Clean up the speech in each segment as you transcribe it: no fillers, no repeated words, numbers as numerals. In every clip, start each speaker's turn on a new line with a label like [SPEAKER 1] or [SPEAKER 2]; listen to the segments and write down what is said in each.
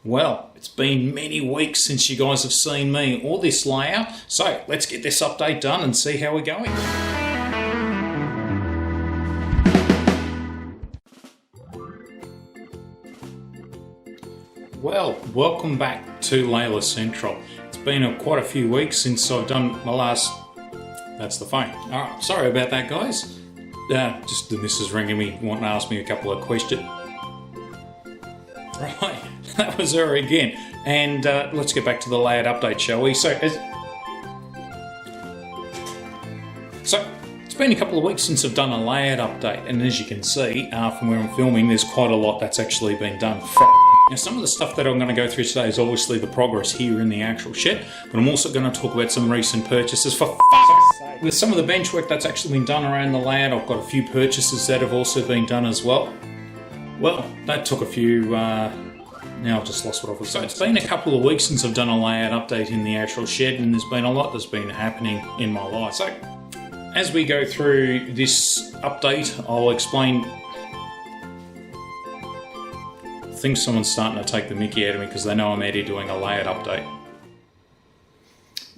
[SPEAKER 1] Well, it's been many weeks since you guys have seen me or this layout, so let's get this update done and see how we're going. Well, welcome back to Leila Central. It's been quite a few weeks since I've done my last... That's the phone. Alright, sorry about that, guys. Just the missus ringing me, wanting to ask me a couple of questions. Right, that was her again. And let's get back to the layout update, shall we? So it's been a couple of weeks since I've done a layout update, and as you can see from where I'm filming, there's quite a lot that's actually been done. Now, some of the stuff that I'm going to go through today is obviously the progress here in the actual shed, but I'm also going to talk about some recent purchases. For fuck's sake! With some of the bench work that's actually been done around the layout, I've got a few purchases that have also been done as well. Well, that took a few, now I've just lost what I was saying. So it's been a couple of weeks since I've done a layout update in the actual shed, and there's been a lot that's been happening in my life. So, as we go through this update, I'll explain. I think someone's starting to take the mickey out of me because they know I'm out here doing a layout update.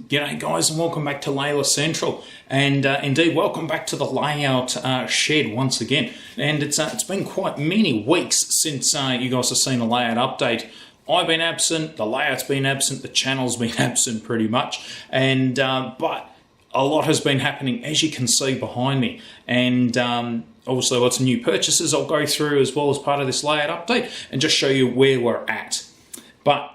[SPEAKER 1] G'day guys, and welcome back to Leila Central, and indeed welcome back to the layout shed once again. And it's been quite many weeks since you guys have seen a layout update. I've been absent, the layout's been absent, the channel's been absent pretty much, and but a lot has been happening, as you can see behind me, and obviously lots of new purchases I'll go through as well as part of this layout update and just show you where we're at. But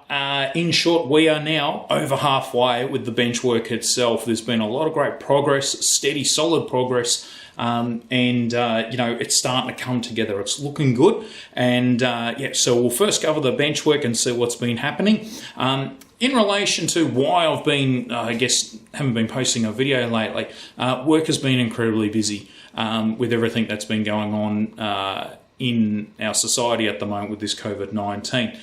[SPEAKER 1] in short, we are now over halfway with the bench work itself. There's been a lot of great progress, steady, solid progress, and you know, it's starting to come together. It's looking good, and yeah. So we'll first cover the bench work and see what's been happening. In relation to why I've been, I guess, haven't been posting a video lately, work has been incredibly busy with everything that's been going on in our society at the moment with this COVID-19.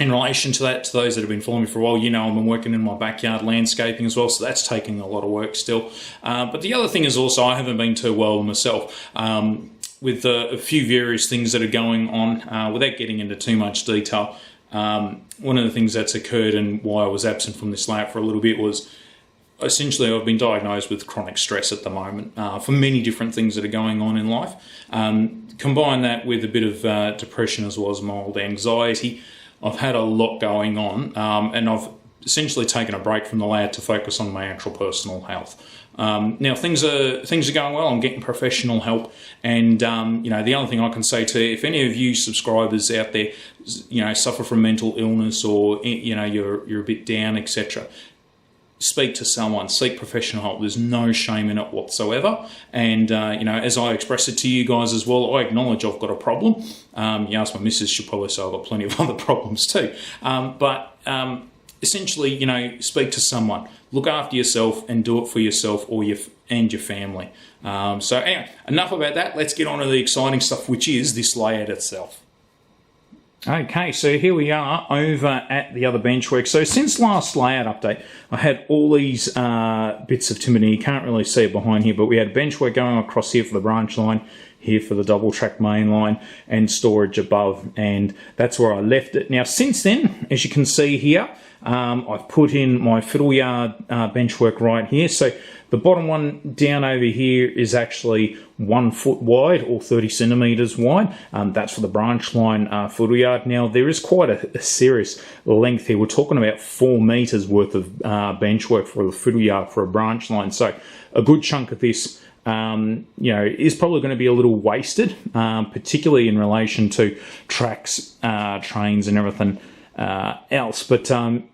[SPEAKER 1] In relation to that, to those that have been following me for a while, you know I've been working in my backyard landscaping as well, so that's taking a lot of work still. But the other thing is also I haven't been too well myself with a few various things that are going on. Without getting into too much detail, one of the things that's occurred and why I was absent from this layout for a little bit was essentially I've been diagnosed with chronic stress at the moment for many different things that are going on in life. Combine that with a bit of depression as well as mild anxiety. I've had a lot going on, and I've essentially taken a break from the layout to focus on my actual personal health. Now things are going well. I'm getting professional help, and you know, the other thing I can say to if any of you subscribers out there, you know, suffer from mental illness or you know you're a bit down, etc. Speak to someone, seek professional help. There's no shame in it whatsoever. And, you know, as I express it to you guys as well, I acknowledge I've got a problem. You ask my missus, she'll probably say I've got plenty of other problems too. But essentially, you know, speak to someone. Look after yourself and do it for yourself or your family. So anyway, enough about that. Let's get on to the exciting stuff, which is this layout itself. Okay, so here we are over at the other bench work. So since last layout update, I had all these bits of timber. You can't really see it behind here, but we had bench work going across here for the branch line, here for the double track main line, and storage above, and that's where I left it. Now since then, as you can see here, I've put in my fiddle yard bench work right here. So the bottom one down over here is actually 1 foot wide or 30 centimeters wide. That's for the branch line fiddle yard. Now there is quite a serious length here. We're talking about 4 meters worth of bench work for the fiddle yard for a branch line. So a good chunk of this you know, is probably going to be a little wasted, particularly in relation to tracks, trains and everything else. But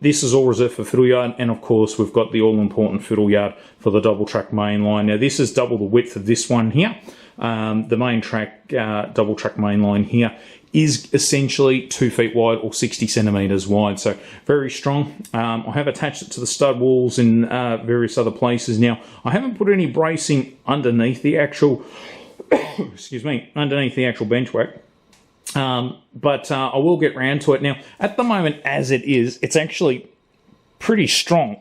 [SPEAKER 1] this is all reserved for fiddle yard, and of course we've got the all-important fiddle yard for the double track main line. Now this is double the width of this one here. The main track double track main line here is essentially 2 feet wide or 60 centimeters wide, so very strong. I have attached it to the stud walls in various other places. Now I haven't put any bracing underneath the actual excuse me, underneath the actual bench work. But I will get round to it. Now, at the moment, as it is, it's actually pretty strong.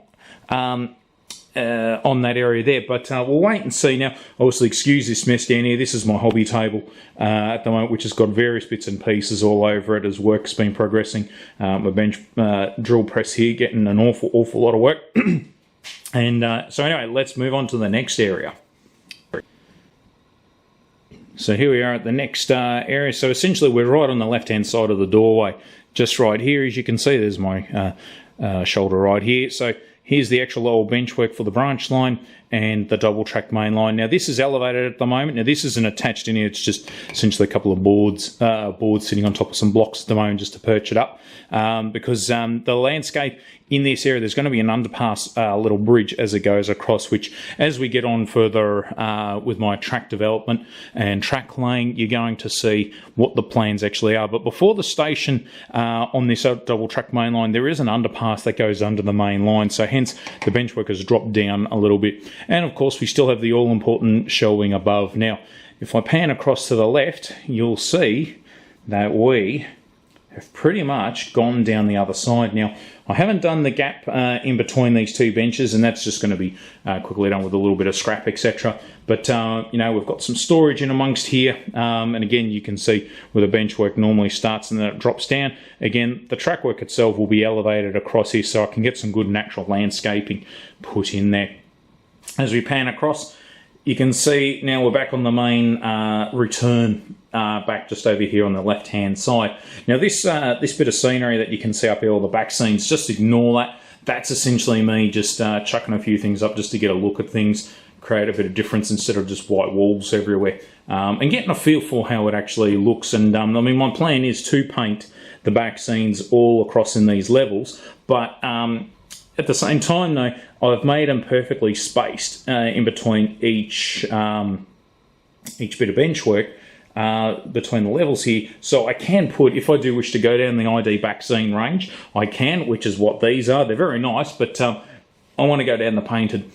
[SPEAKER 1] on that area there, but we'll wait and see. Now, obviously, excuse this mess down here. This is my hobby table at the moment, which has got various bits and pieces all over it as work's been progressing. My bench drill press here getting an awful lot of work. And so anyway, let's move on to the next area. So here we are at the next area. So essentially, we're right on the left-hand side of the doorway, just right here. As you can see, there's my shoulder right here. So here's the actual old benchwork for the branch line and the double track main line. Now this is elevated at the moment. Now this isn't attached in here, it's just essentially a couple of boards sitting on top of some blocks at the moment just to perch it up. Because the landscape in this area, there's going to be an underpass little bridge as it goes across, which as we get on further with my track development and track laying, you're going to see what the plans actually are. But before the station on this double track main line, there is an underpass that goes under the main line, so hence the benchwork has dropped down a little bit. And of course we still have the all important shelving above. Now if I pan across to the left, you'll see that we have pretty much gone down the other side. Now I haven't done the gap in between these two benches, and that's just going to be quickly done with a little bit of scrap, etc. But you know, we've got some storage in amongst here, and again you can see where the bench work normally starts and then it drops down. Again, the track work itself will be elevated across here, so I can get some good natural landscaping put in there. As we pan across, you can see now we're back on the main return back just over here on the left hand side. Now this bit of scenery that you can see up here, all the back scenes, just ignore that. That's essentially me just chucking a few things up just to get a look at things, create a bit of difference instead of just white walls everywhere, and getting a feel for how it actually looks. And I mean, my plan is to paint the back scenes all across in these levels, but at the same time though, I've made them perfectly spaced in between each bit of bench work between the levels here, so I can put, if I do wish to go down the ID back scene range, I can, which is what these are. They're very nice, but I want to go down the painted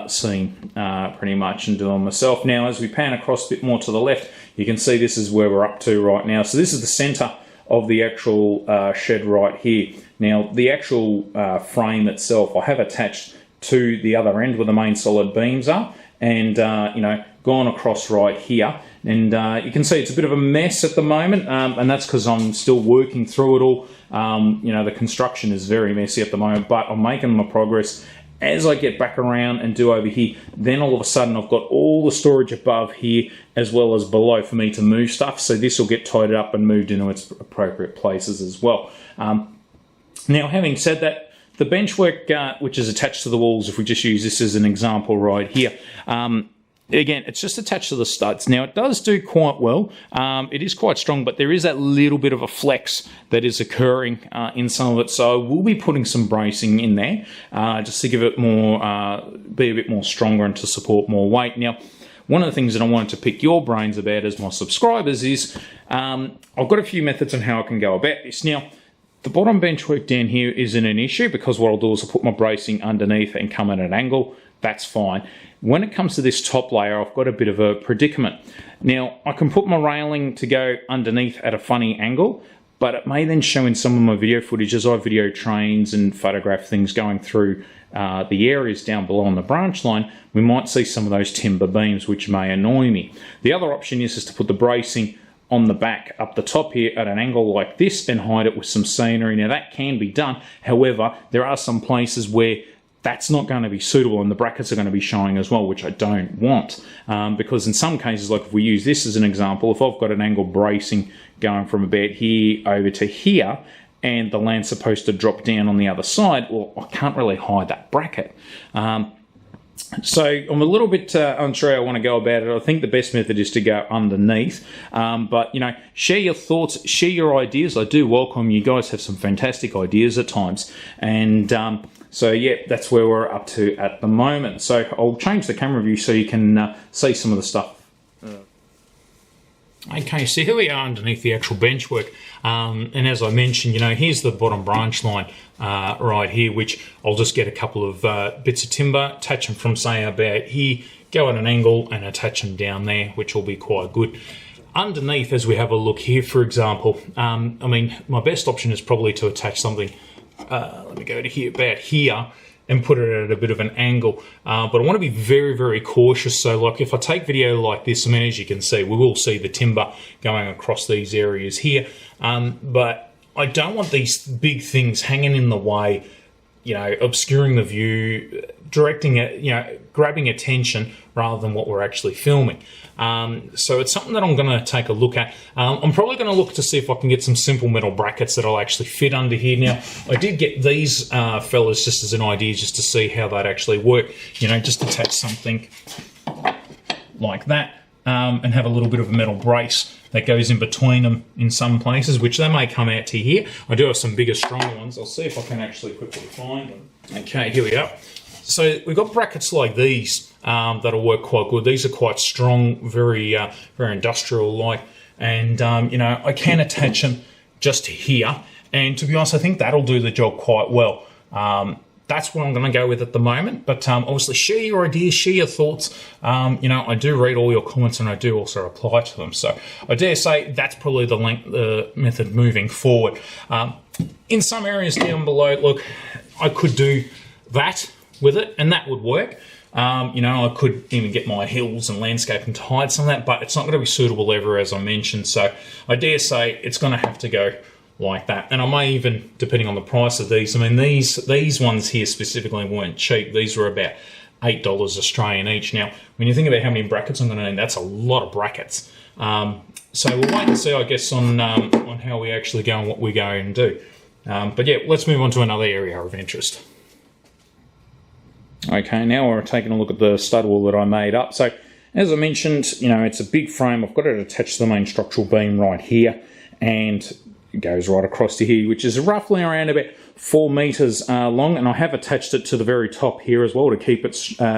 [SPEAKER 1] scene pretty much and do them myself. Now as we pan across a bit more to the left, you can see this is where we're up to right now. So this is the center of the actual shed right here. Now the actual frame itself I have attached to the other end where the main solid beams are, and you know, gone across right here, and you can see it's a bit of a mess at the moment, and that's because I'm still working through it all. You know, the construction is very messy at the moment, but I'm making my progress. As I get back around and do over here, then all of a sudden I've got all the storage above here as well as below for me to move stuff, so this will get tidied up and moved into its appropriate places as well. Now having said that, the benchwork which is attached to the walls, if we just use this as an example right here, again, it's just attached to the studs. Now, it does do quite well. It is quite strong, but there is that little bit of a flex that is occurring in some of it. So we'll be putting some bracing in there just to give it more, be a bit more stronger and to support more weight. Now, one of the things that I wanted to pick your brains about as my subscribers is I've got a few methods on how I can go about this. Now, the bottom bench work down here isn't an issue because what I'll do is I'll put my bracing underneath and come at an angle. That's fine. When it comes to this top layer, I've got a bit of a predicament. Now, I can put my railing to go underneath at a funny angle, but it may then show in some of my video footage as I video trains and photograph things going through the areas down below on the branch line, we might see some of those timber beams, which may annoy me. The other option is to put the bracing on the back up the top here at an angle like this and hide it with some scenery. Now that can be done, however there are some places where that's not going to be suitable and the brackets are going to be showing as well, which I don't want, because in some cases, like if we use this as an example, if I've got an angle bracing going from about here over to here and the land's supposed to drop down on the other side, well, I can't really hide that bracket. So I'm a little bit unsure how I want to go about it. I think the best method is to go underneath. But, you know, share your thoughts, share your ideas. I do welcome you guys have some fantastic ideas at times. And so, yeah, that's where we're up to at the moment. So I'll change the camera view so you can see some of the stuff. Okay, so here we are underneath the actual bench work. And as I mentioned, you know, here's the bottom branch line right here, which I'll just get a couple of bits of timber, attach them from, say, about here, go at an angle and attach them down there, which will be quite good. Underneath, as we have a look here, for example, I mean, my best option is probably to attach something, let me go to here, about here, and put it at a bit of an angle. But I want to be very, very cautious. So like if I take video like this, I mean, as you can see, we will see the timber going across these areas here. But I don't want these big things hanging in the way, you know, obscuring the view, directing it, you know, grabbing attention rather than what we're actually filming. So it's something that I'm going to take a look at. I'm probably going to look to see if I can get some simple metal brackets that'll actually fit under here. Now, I did get these fellas just as an idea, just to see how that actually work. You know, just attach something like that and have a little bit of a metal brace that goes in between them in some places, which they may come out to here. I do have some bigger, stronger ones. I'll see if I can actually quickly find them. Okay, here we go. So we've got brackets like these that'll work quite good. These are quite strong, very industrial-like, and you know, I can attach them just here. And to be honest, I think that'll do the job quite well. That's what I'm going to go with at the moment. But obviously, share your ideas, share your thoughts. You know, I do read all your comments and I do also reply to them. So I dare say that's probably the method moving forward. In some areas down below, look, I could do that with it, and that would work. You know, I could even get my hills and landscaping to hide some of that, but it's not going to be suitable ever, as I mentioned. So I dare say it's going to have to go like that. And I may even, depending on the price of these, I mean, these ones here specifically weren't cheap. These were about $8 Australian each. Now, when you think about how many brackets I'm going to need, that's a lot of brackets. So we'll wait and see, I guess, on how we actually go and what we go and do. But yeah, let's move on to another area of interest. Okay, now we're taking a look at the stud wall that I made up. So, as I mentioned, you know, it's a big frame. I've got it attached to the main structural beam right here, and it goes right across to here, which is roughly around about 4 meters long, and I have attached it to the very top here as well to keep it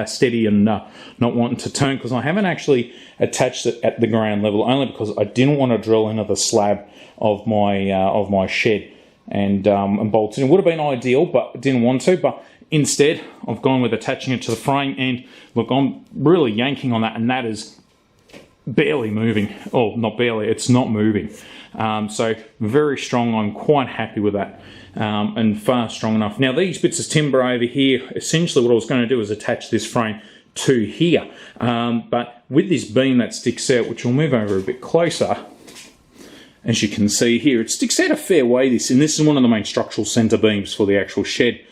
[SPEAKER 1] steady and not wanting to turn, because I haven't actually attached it at the ground level, only because I didn't want to drill into the slab of my shed and bolt it. It would have been ideal, but didn't want to. But instead, I've gone with attaching it to the frame, and look, I'm really yanking on that, and that is barely moving. Oh, not barely, it's not moving. So very strong. I'm quite happy with that, and far strong enough. Now these bits of timber over here, essentially what I was going to do is attach this frame to here, but with this beam that sticks out, which will move over a bit closer, as you can see here, it sticks out a fair way, and this is one of the main structural centre beams for the actual shed.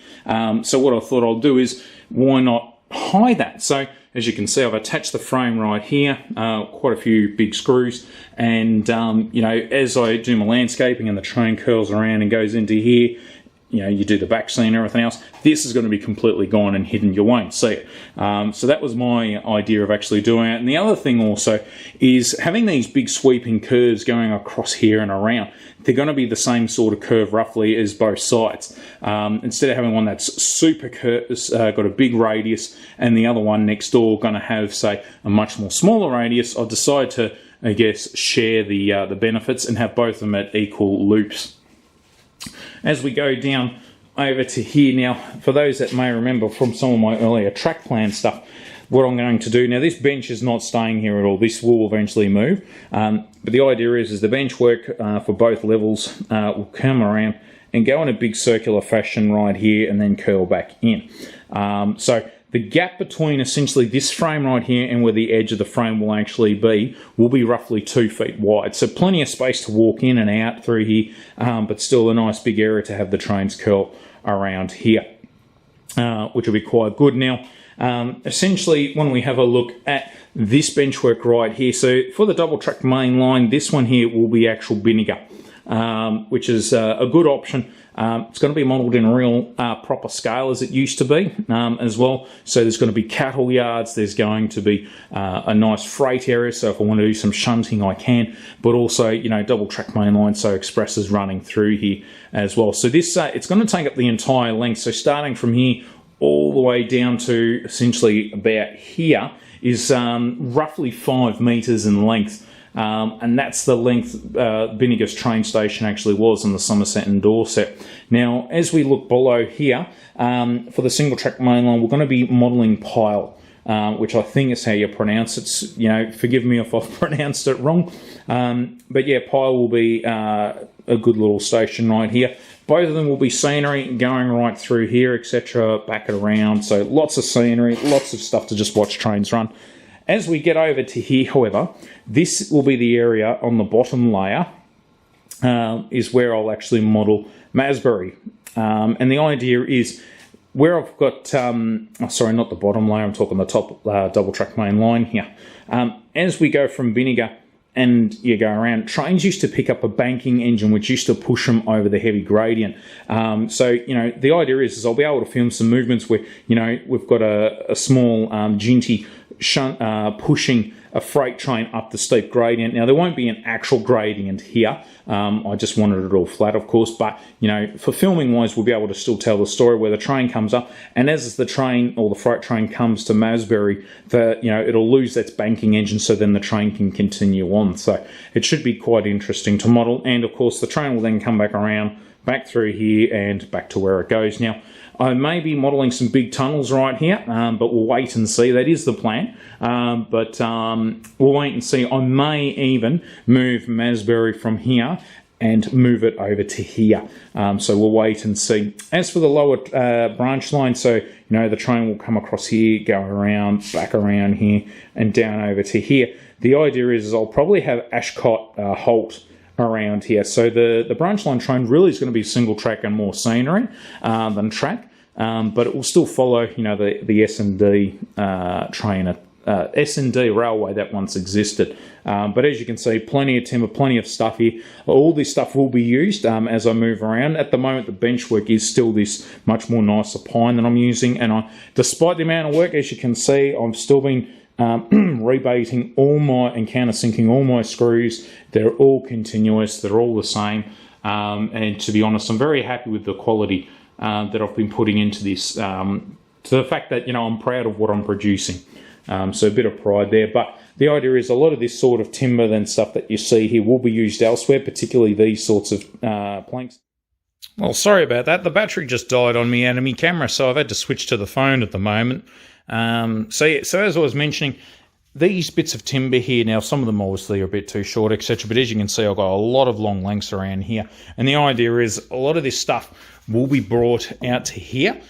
[SPEAKER 1] So what I thought I'll do is, why not hide that? So as you can see, I've attached the frame right here, quite a few big screws, and you know, as I do my landscaping and the train curls around and goes into here, you know, you do the back scene and everything else, this is going to be completely gone and hidden. You won't see it. So that was my idea of actually doing it. And the other thing also is having these big sweeping curves going across here and around. They're going to be the same sort of curve roughly as both sides. Instead of having one that's super curved, got a big radius, and the other one next door going to have, say, a much more smaller radius, I've decided to, I guess, share the benefits and have both of them at equal loops. As we go down over to here now, for those that may remember from some of my earlier track plan stuff, what I'm going to do now, this bench is not staying here at all. This will eventually move, but the idea is the bench work for both levels will come around and go in a big circular fashion right here and then curl back in. So the gap between essentially this frame right here and where the edge of the frame will actually be will be roughly 2 feet wide. So plenty of space to walk in and out through here, but still a nice big area to have the trains curl around here, which will be quite good. Now, essentially, when we have a look at this benchwork right here, so for the double track main line, this one here will be actual vinegar, which is a good option. It's going to be modelled in a real proper scale as it used to be as well. So there's going to be cattle yards, there's going to be a nice freight area, so if I want to do some shunting I can, but also, you know, double track mainline, so expresses running through here as well. So this it's going to take up the entire length, so starting from here all the way down to essentially about here is roughly 5 meters in length. And that's the length Vinegar's train station actually was in the Somerset and Dorset. Now, as we look below here, for the single track mainline, we're going to be modelling pile, which I think is how you pronounce it. You know, forgive me if I've pronounced it wrong. But yeah, pile will be a good little station right here. Both of them will be scenery going right through here, etc., back and around. So lots of scenery, lots of stuff to just watch trains run. As we get over to here, however, this will be the area on the bottom layer is where I'll actually model Masbury. And the idea is where I've got, sorry, not the bottom layer, I'm talking the top double track main line here. As we go from Vinegar and you go around, trains used to pick up a banking engine which used to push them over the heavy gradient. So, you know, the idea is I'll be able to film some movements where, you know, we've got a small Ginty pushing a freight train up the steep gradient. Now, there won't be an actual gradient here. I just wanted it all flat, of course, but, you know, for filming wise, we'll be able to still tell the story where the train comes up, and as the train or the freight train comes to Masbury, you know, it'll lose its banking engine, so then the train can continue on. So it should be quite interesting to model, and of course the train will then come back around, back through here and back to where it goes. Now, I may be modelling some big tunnels right here, but we'll wait and see. That is the plan, but we'll wait and see. I may even move Masbury from here and move it over to here. So we'll wait and see. As for the lower branch line, so, you know, the train will come across here, go around, back around here, and down over to here. The idea is I'll probably have Ashcott halt around here. So the branch line train really is going to be single track and more scenery than track, but it will still follow, you know, the S&D train, S&D railway that once existed. But as you can see, plenty of timber, plenty of stuff here. All this stuff will be used as I move around. At the moment, the benchwork is still this much more nicer pine that I'm using, and despite the amount of work, as you can see, I've still been rebaiting all my and countersinking all my screws. They're all continuous, they're all the same, and to be honest, I'm very happy with the quality that I've been putting into this, to the fact that, you know, I'm proud of what I'm producing. So a bit of pride there, but the idea is a lot of this sort of timber and stuff that you see here will be used elsewhere, particularly these sorts of planks. Well, sorry about that. The battery just died on me out of my camera, so I've had to switch to the phone at the moment. So as I was mentioning, these bits of timber here, now some of them obviously are a bit too short, etc., but as you can see, I've got a lot of long lengths around here, and the idea is a lot of this stuff will be brought out to here,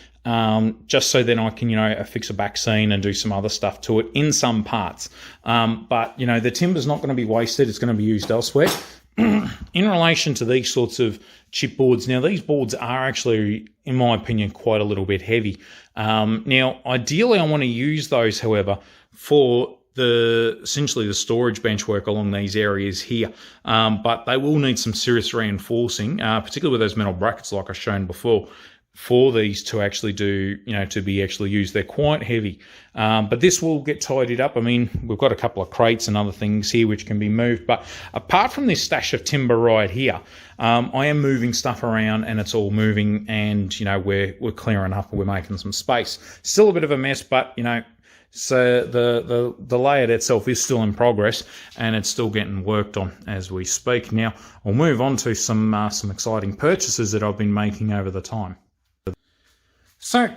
[SPEAKER 1] just so then I can, you know, affix a back scene and do some other stuff to it in some parts. But, you know, the timber's not going to be wasted, it's going to be used elsewhere. In relation to these sorts of chipboards, now these boards are actually, in my opinion, quite a little bit heavy. Now, ideally, I want to use those, however, for essentially the storage benchwork along these areas here, but they will need some serious reinforcing, particularly with those metal brackets like I've shown before, for these to actually do, you know, to be actually used. They're quite heavy, but this will get tidied up. I mean, we've got a couple of crates and other things here which can be moved, but apart from this stash of timber right here, I am moving stuff around, and it's all moving, and, you know, we're clearing up, we're making some space. Still a bit of a mess, but, you know, so the layout itself is still in progress, and it's still getting worked on as we speak. Now, I'll move on to some exciting purchases that I've been making over the time. So,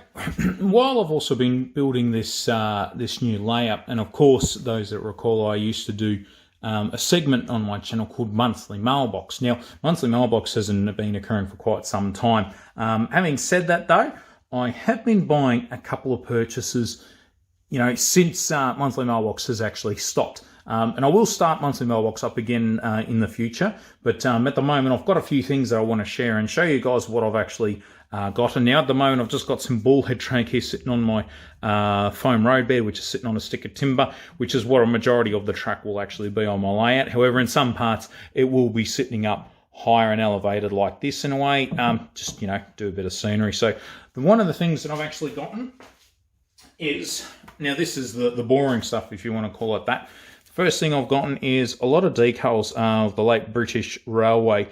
[SPEAKER 1] while I've also been building this new layout, and of course, those that recall, I used to do a segment on my channel called Monthly Mailbox. Now, Monthly Mailbox hasn't been occurring for quite some time. Having said that, though, I have been buying a couple of purchases, you know, since Monthly Mailbox has actually stopped. And I will start Monthly Mailbox up again in the future, but at the moment I've got a few things that I want to share and show you guys what I've actually got. And now at the moment I've just got some ball head track here sitting on my foam road bed, which is sitting on a stick of timber, which is what a majority of the track will actually be on my layout. However, in some parts it will be sitting up higher and elevated like this in a way, just, you know, do a bit of scenery. So one of the things that I've actually gotten is, now this is the boring stuff, if you want to call it that. First thing I've gotten is a lot of decals of the late British Railway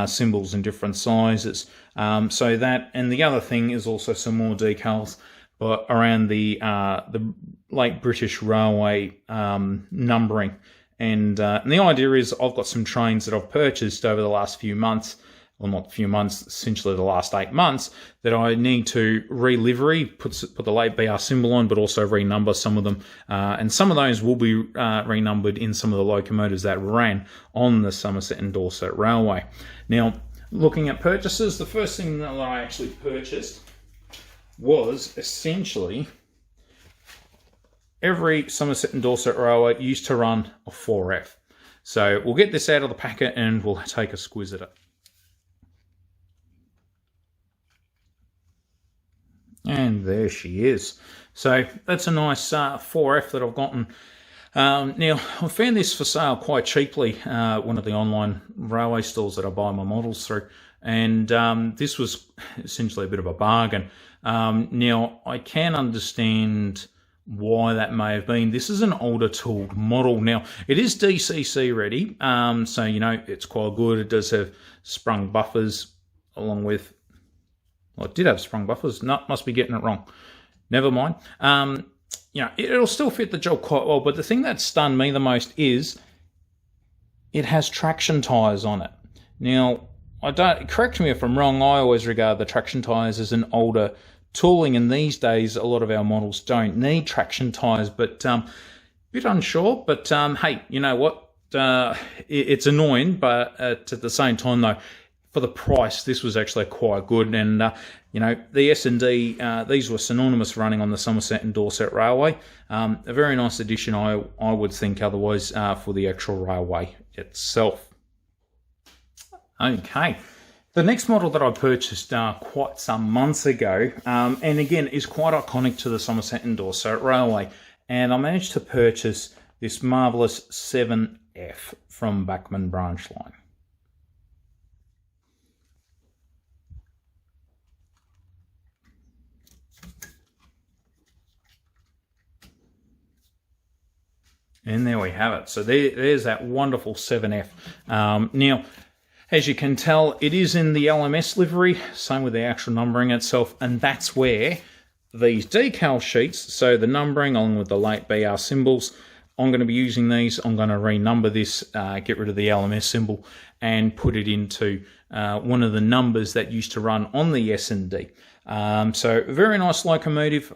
[SPEAKER 1] symbols in different sizes. So that, and the other thing is also some more decals, but around the late British Railway numbering. And the idea is I've got some trains that I've purchased over the last few months, well, not a few months, essentially the last 8 months, that I need to re-livery, put the late BR symbol on, but also renumber some of them. And some of those will be renumbered in some of the locomotives that ran on the Somerset and Dorset Railway. Now, looking at purchases, the first thing that I actually purchased was essentially every Somerset and Dorset Railway used to run a 4F. So we'll get this out of the packet and we'll take a squiz at it. And there she is. So that's a nice 4F that I've gotten. Now, I found this for sale quite cheaply, one of the online railway stores that I buy my models through. And this was essentially a bit of a bargain. Now, I can understand why that may have been. This is an older tooled model. Now, it is DCC ready, so, you know, it's quite good. It does have sprung buffers along with... Well, it did have sprung buffers. No, must be getting it wrong. Never mind. You know, it'll still fit the job quite well, but the thing that stunned me the most is it has traction tyres on it. Now, correct me if I'm wrong, I always regard the traction tyres as an older tooling, and these days a lot of our models don't need traction tyres, but a bit unsure. But hey, you know what? It's annoying, but at the same time though, for the price, this was actually quite good. And, you know, the S&D, these were synonymous running on the Somerset and Dorset Railway. A very nice addition, I would think, otherwise, for the actual railway itself. Okay. The next model that I purchased quite some months ago, and again, is quite iconic to the Somerset and Dorset Railway. And I managed to purchase this marvellous 7F from Bachmann Branch Line. And there we have it. So there's that wonderful 7F. Now, as you can tell, it is in the LMS livery, same with the actual numbering itself, and that's where these decal sheets, so the numbering along with the late BR symbols, I'm going to be using these. I'm going to renumber this, get rid of the LMS symbol, and put it into one of the numbers that used to run on the S&D. So very nice locomotive.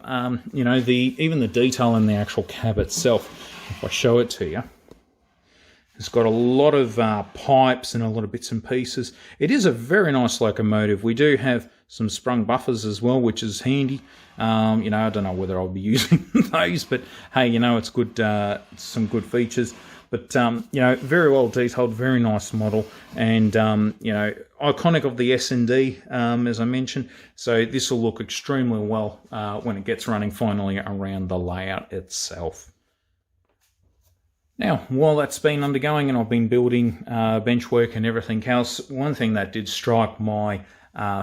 [SPEAKER 1] You know, even the detail in the actual cab itself, if I show it to you, it's got a lot of pipes and a lot of bits and pieces. It is a very nice locomotive. We do have some sprung buffers as well, which is handy. You know, I don't know whether I'll be using those, but hey, you know, it's good. Some good features. But, you know, very well detailed, very nice model, and, you know, iconic of the S&D, as I mentioned. So this will look extremely well when it gets running finally around the layout itself. Now, while that's been undergoing and I've been building Benchwork and everything else, one thing that did strike my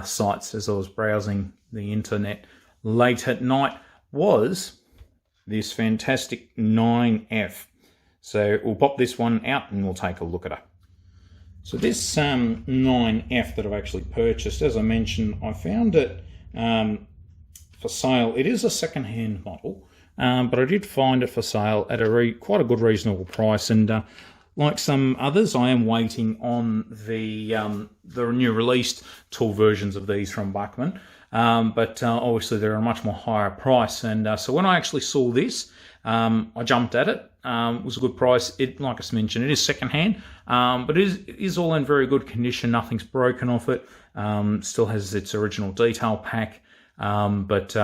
[SPEAKER 1] sights as I was browsing the internet late at night was this fantastic 9F. So we'll pop this one out and we'll take a look at it. So this 9F that I've actually purchased, as I mentioned, I found it for sale. It is a second-hand model. But I did find it for sale at quite a good reasonable price, and like some others, I am waiting on the new released tool versions of these from Bachmann. But obviously they're a much more higher price, and so when I actually saw this, I jumped at it. It was a good price. Like I mentioned, it is secondhand, but it is all in very good condition. Nothing's broken off it. Still has its original detail pack. But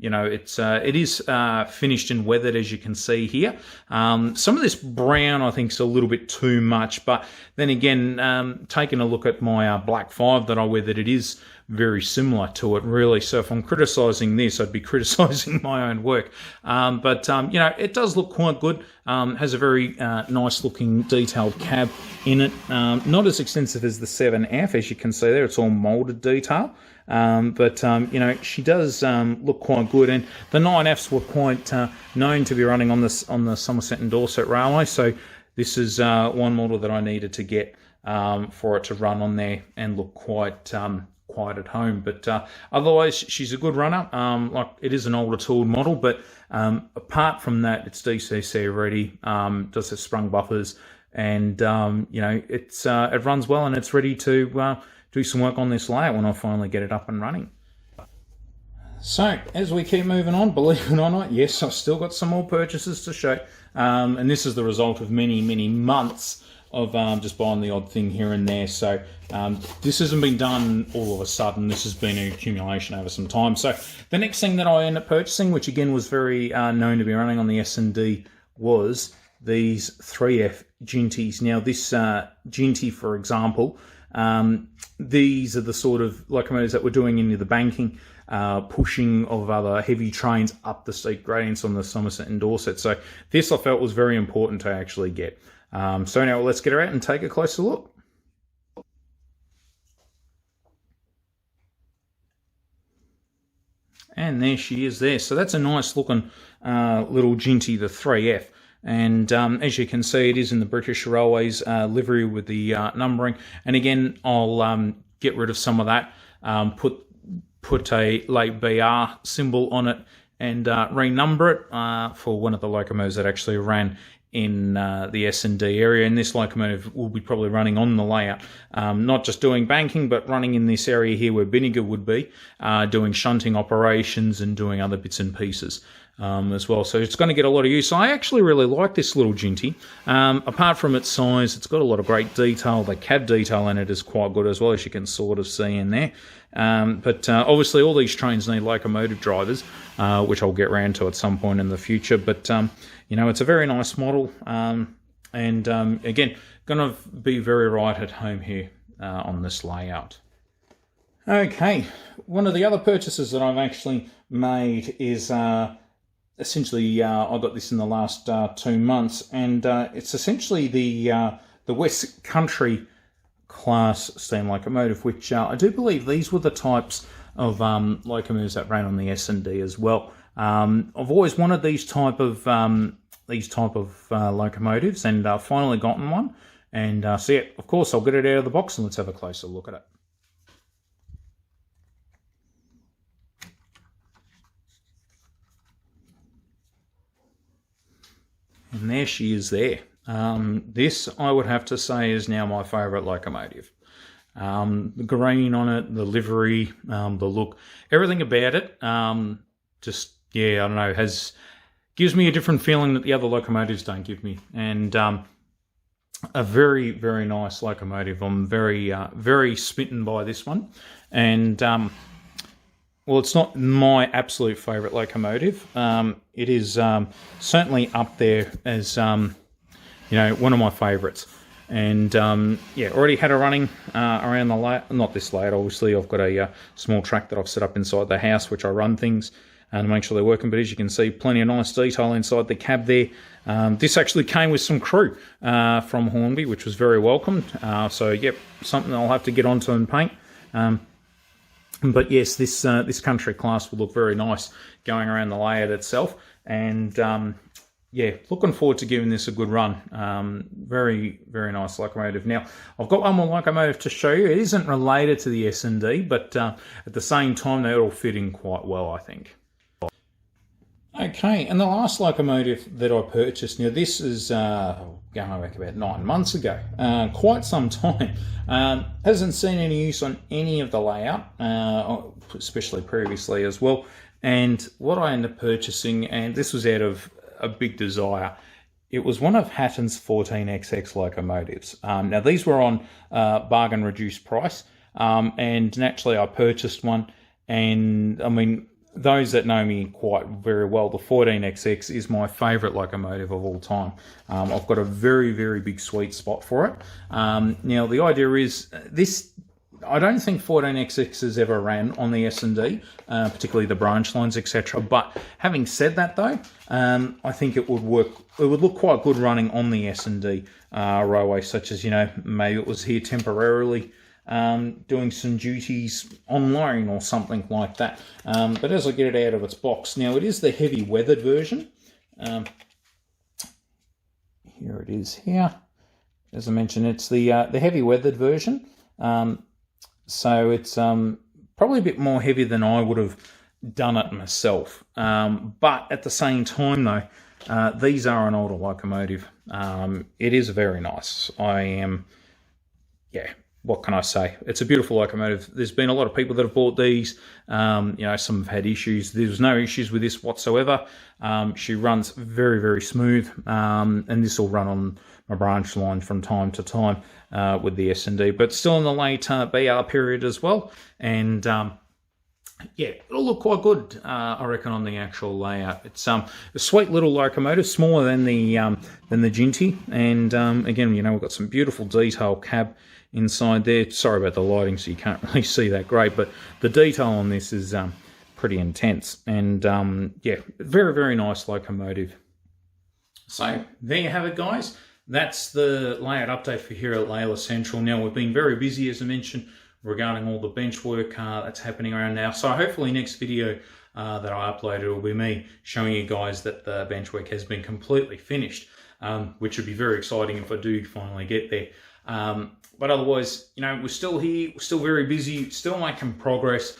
[SPEAKER 1] you know, it is finished and weathered, as you can see here. Some of this brown I think is a little bit too much, but then again, taking a look at my Black 5 that I weathered, it is very similar to it, really. So if I'm criticising this, I'd be criticising my own work. But you know, it does look quite good. Has a very nice looking detailed cab in it. Not as extensive as the 7F, as you can see there. It's all moulded detail. But you know, she does look quite good, and the 9Fs were quite known to be running on the Somerset and Dorset Railway. So this is one model that I needed to get for it to run on there and look quite at home. But otherwise, she's a good runner. Like, it is an older tooled model, but apart from that, it's DCC ready. Does have sprung buffers, and you know, it runs well, and it's ready to do some work on this layout when I finally get it up and running. So, as we keep moving on, believe it or not, yes, I've still got some more purchases to show. And this is the result of many, many months of just buying the odd thing here and there. So, this hasn't been done all of a sudden. This has been an accumulation over some time. So, the next thing that I ended up purchasing, which again was very known to be running on the S&D, was these 3F Ginties. Now, this Ginty, for example, these are the sort of locomotives that we're doing into the banking, pushing of other heavy trains up the steep gradients on the Somerset and Dorset. So this I felt was very important to actually get. So now let's get her out and take a closer look. And there she is there. So that's a nice looking little Ginty, the 3F. And as you can see, it is in the British Railways livery with the numbering. And again, I'll get rid of some of that, put a late BR symbol on it, and renumber it for one of the locomotives that actually ran in the S&D area. And this locomotive will be probably running on the layout, not just doing banking, but running in this area here where Binniger would be, doing shunting operations and doing other bits and pieces as well. So it's going to get a lot of use. I actually really like this little Ginty. Apart from its size, it's got a lot of great detail. The cab detail in it is quite good as well, as you can sort of see in there. But obviously all these trains need locomotive drivers, which I'll get round to at some point in the future. But, you know, it's a very nice model. And again, going to be very right at home here on this layout. Okay, one of the other purchases that I've actually made is essentially I got this in the last 2 months, and it's essentially the West Country class steam locomotive, which I do believe these were the types of locomotives that ran on the S&D as well. I've always wanted these type of locomotives, and finally gotten one. And so yeah, of course, I'll get it out of the box and let's have a closer look at it. And there she is there. This, I would have to say, is now my favourite locomotive. The green on it, the livery, the look, everything about it, just, yeah, I don't know, gives me a different feeling that the other locomotives don't give me. And a very, very nice locomotive. I'm very, very smitten by this one. And well, it's not my absolute favourite locomotive. It is certainly up there as, you know, one of my favourites. And, yeah, already had her running around the layout. Not this layout, obviously. I've got a small track that I've set up inside the house, which I run things to make sure they're working. But as you can see, plenty of nice detail inside the cab there. This actually came with some crew from Hornby, which was very welcomed. So, yep, something I'll have to get onto and paint. But yes, this country class will look very nice going around the layout itself. And yeah, looking forward to giving this a good run. Very, very nice locomotive. Now, I've got one more locomotive to show you. It isn't related to the S&D, but at the same time, they all fit in quite well, I think. Okay, and the last locomotive that I purchased, now this is going back about 9 months ago, quite some time. Hasn't seen any use on any of the layout, especially previously as well. And what I ended up purchasing, and this was out of a big desire, it was one of Hatton's 14XX locomotives. Now these were on bargain reduced price, and naturally I purchased one, and I mean, those that know me quite very well, the 14XX is my favourite locomotive of all time. I've got a very, very big sweet spot for it. Now, the idea is this, I don't think 14XXs ever ran on the S&D, particularly the branch lines, etc. But having said that, though, I think it would work. It would look quite good running on the S&D railway, such as, you know, maybe it was here temporarily, doing some duties on loan or something like that. But as I get it out of its box, now it is the heavy weathered version. Here it is here. As I mentioned, it's the heavy weathered version. So it's probably a bit more heavy than I would have done it myself. But at the same time, though, these are an older locomotive. It is very nice. what can I say? It's a beautiful locomotive. There's been a lot of people that have bought these. You know, some have had issues. There's no issues with this whatsoever. She runs very, very smooth, and this will run on my branch line from time to time with the S&D, but still in the late BR period as well. And yeah, it'll look quite good, I reckon, on the actual layout. It's a sweet little locomotive, smaller than the Ginty, and again, you know, we've got some beautiful detail cab inside there. Sorry about the lighting, so you can't really see that great, but the detail on this is pretty intense, and yeah, very, very nice locomotive. So there you have it, guys. That's the layout update for here at Leila Central. Now, we've been very busy, as I mentioned, regarding all the bench work that's happening around now. So hopefully next video that I uploaded will be me showing you guys that the bench work has been completely finished, which would be very exciting if I do finally get there. But otherwise, you know, we're still here, we're still very busy, still making progress,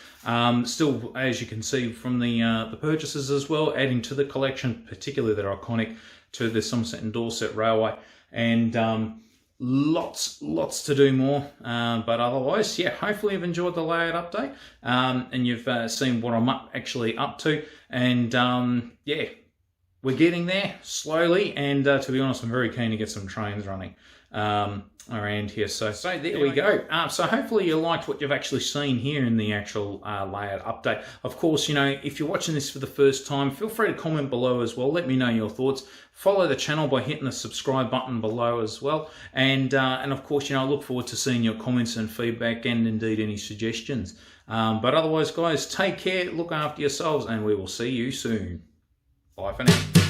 [SPEAKER 1] still, as you can see from the purchases as well, adding to the collection, particularly that iconic to the Somerset and Dorset Railway, and lots to do more, but otherwise, yeah, hopefully you've enjoyed the layout update, and you've seen what I'm actually up to, and yeah, we're getting there slowly, and to be honest, I'm very keen to get some trains running around here. So there we go. So hopefully you liked what you've actually seen here in the actual layout update. Of course, you know, if you're watching this for the first time, feel free to comment below as well. Let me know your thoughts. Follow the channel by hitting the subscribe button below as well. And of course, you know, I look forward to seeing your comments and feedback, and indeed any suggestions. But otherwise, guys, take care, look after yourselves, and we will see you soon. Bye for now.